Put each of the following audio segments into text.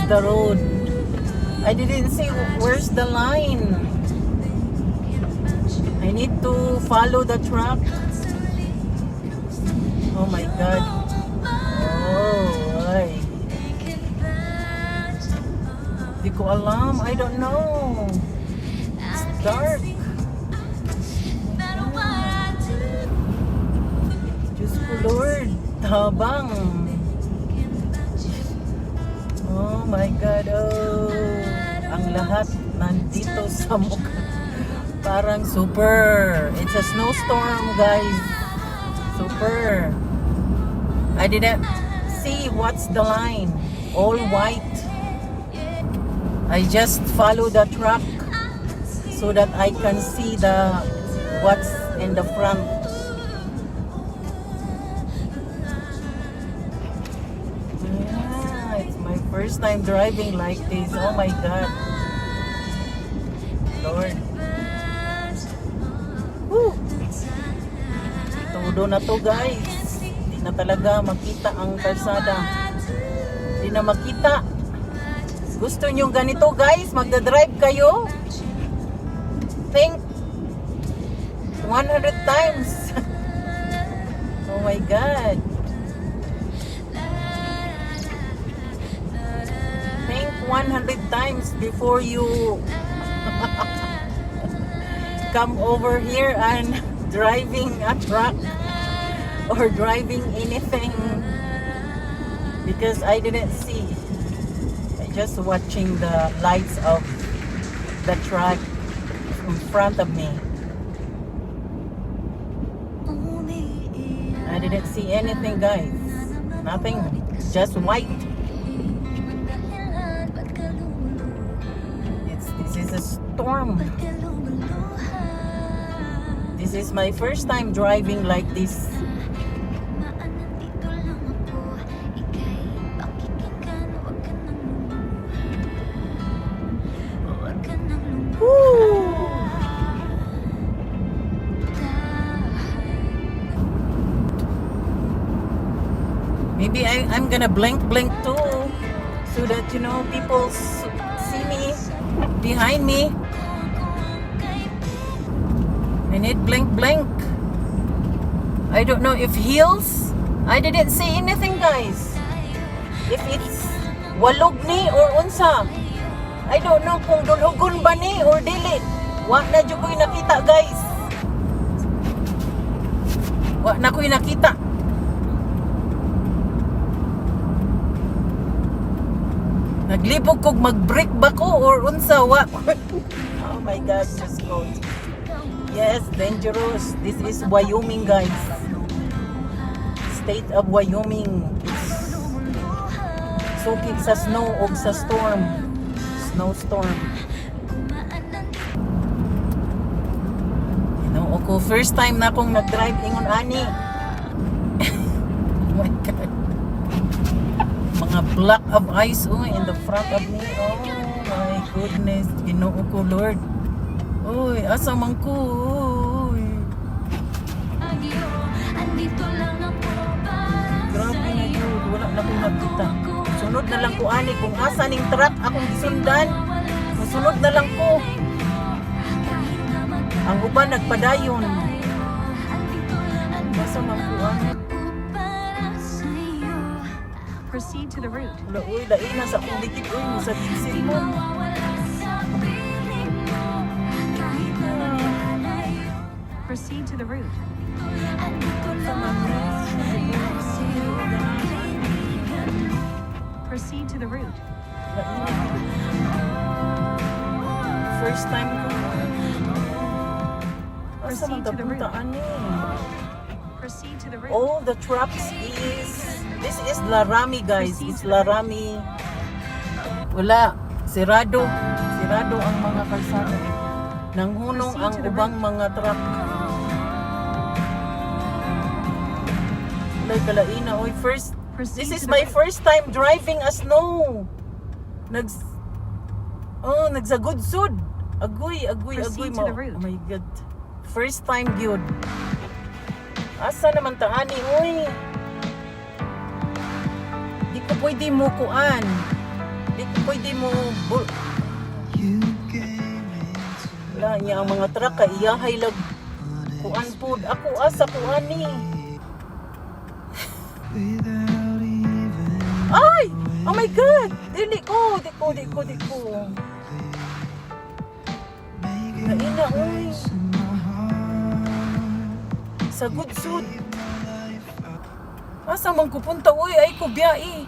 the road. I didn't see where's the line. I need to follow the truck. Oh my God. Oh, ay. Di ko alam. I don't know. It's dark. Diyos ko Lord. Tabang. Oh my God. Oh. Ang lahat nandito sa mukha. Parang super. It's a snowstorm, guys. Super. I didn't see what's the line. All white. I just follow the truck so that I can see the what's in the front. Yeah, it's my first time driving like this. Oh my God. Lord. Woo! Todo na to, guys. Hindi na talaga makita ang kalsada. Hindi na makita. Gusto nyo ganito, guys? Magdadrive kayo? Think 100 times. Oh my God. Think 100 times before you come over here and driving a truck or driving anything, because I didn't see. I just watching the lights of the truck in front of me. I didn't see anything, guys. Nothing. Just white. This is a storm. This is my first time driving like this. Woo! Maybe I'm gonna blink too, so that people see me behind me. I need blink. I don't know if heels. I didn't see anything, guys. If it's walog ni or unsa. I don't know kung dulhugon ba ni or dili. Wa na jud ko'y nakita, guys. Wa na ko'y nakita. Naglibog kog mag-brake ba ko or unsa wa. Oh my God, just go. Yes, dangerous. This is Wyoming, guys. State of Wyoming. It's sukig sa snow o sa storm. Snowstorm. Ako, first time na akong nag-drive ingon ani. Oh my God. Mga block of ice in the front of me. Oh my goodness. Ginoo ko, Lord. Uy, asa man ko. Uy. Grabe na yun. Wala na akong nakita. Sunod na lang ko ani kung asa ning truck akong gisundan. Sunod na lang ko. Ang uban nagpadayon. Asa man ko ani. Proceed to the route. Uy, lain na sa akong likid. Uy, sa bisin mo. Proceed to the route. Proceed to the route. First time ko. Asa man Proceed to the route. tapuntaan ni? Proceed to the route. All the trucks this is Laramie, guys. It's Laramie. Wala. Sirado ang mga kalsada. Nanghunong ang ubang mga truck. Like kalaina, oy, this is my first time driving a snow. Nagsagudsud. Agoy mo. Oh my God. First time gyud. Asa naman taani, oy. Di ko pwede mo kuan. Di ko pwede mo wala niya ang mga truck kay iyahay lag kuan pod ako asa kuan ni. Ay! Oh my God! Dili ko. Naina, uy. Sa good sud. Asa man ko punta, uy. Ay ko biyae.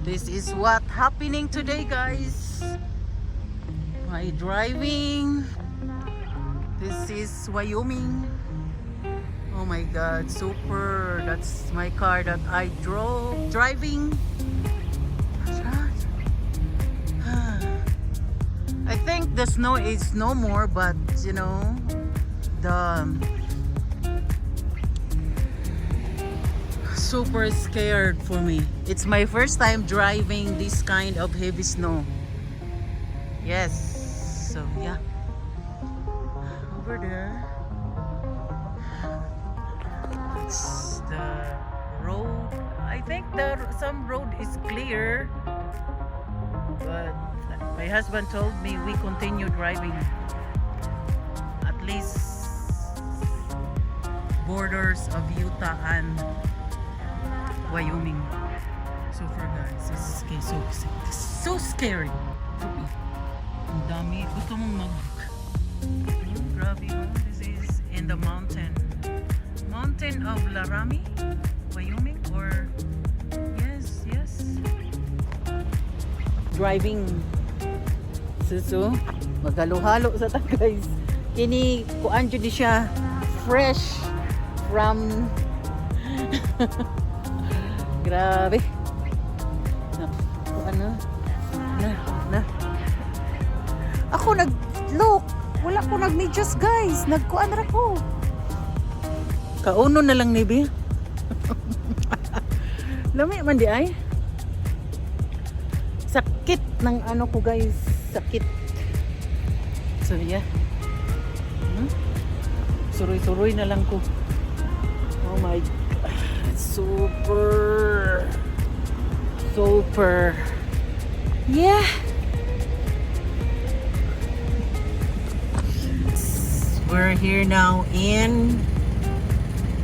This is what happening today, guys. My driving. This is Wyoming. Oh my God, super. That's my car that I driving. I think the snow is no more, but you know, the super scared for me. It's my first time driving this kind of heavy snow. Yes, so yeah. Over there, it's the road. I think some road is clear, but my husband told me we continue driving at least borders of Utah and Wyoming. So far, guys, this is so scary to me. Ang dami. Gusto mong grabe, oh. This is in the mountain of Laramie, Wyoming, or yes. driving. So, magalo-halo sa ta guys. Kini kuan jud di siya fresh from grabe. Kuan na. Ako look, wala ko nagmedyas guys. Nagkuan ra ko. Kauno na lang ni Bi. Lami man di ay. Sakit ng ano ko guys. Sakit. So yeah. Suroy-suroy na lang ko. Oh my God. Super. Yeah. We're here now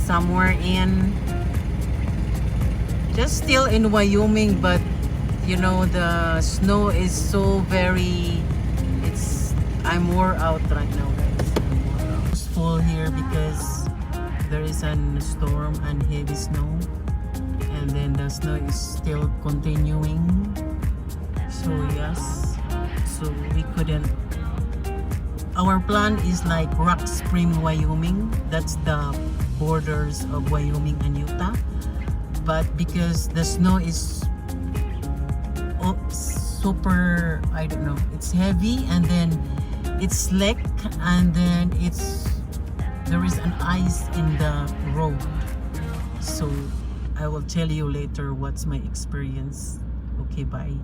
somewhere in just still in Wyoming, but you know the snow is so very I'm more out right now guys. It's full here because there is a storm and heavy snow, and then the snow is still continuing. So yes, so we couldn't. Our plan is like Rock Spring, Wyoming. That's the borders of Wyoming and Utah. But because the snow is super, I don't know, it's heavy, and then it's slick, and then there is an ice in the road. So I will tell you later what's my experience. Okay, bye.